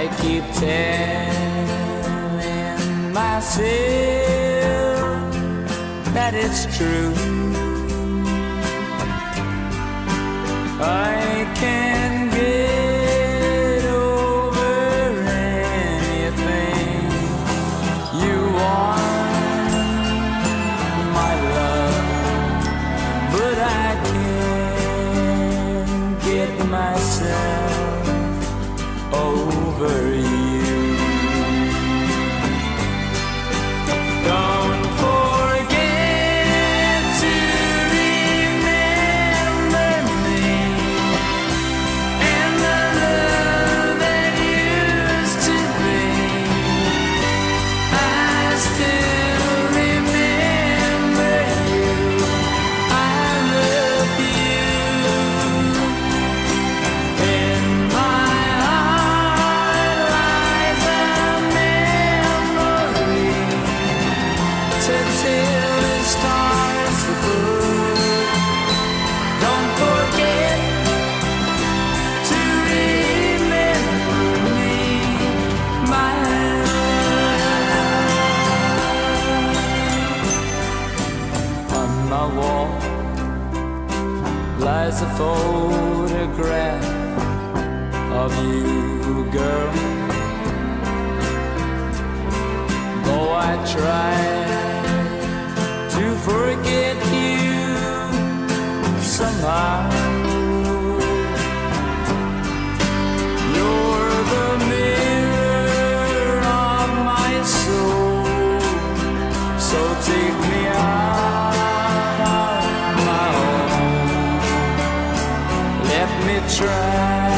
I keep telling myself that it's true. I can get over anything you want, my love, but I can't get myself over you. Don't forget to remember me and the love that used to be. I still remember you. I love you. In my heart lies a memory to tell the stars above. Don't forget to remember me, my love. On my wall lies a photograph of you, girl. Though I try to forget you somehow, you're the mirror of my soul. So take me out of my home. Let me try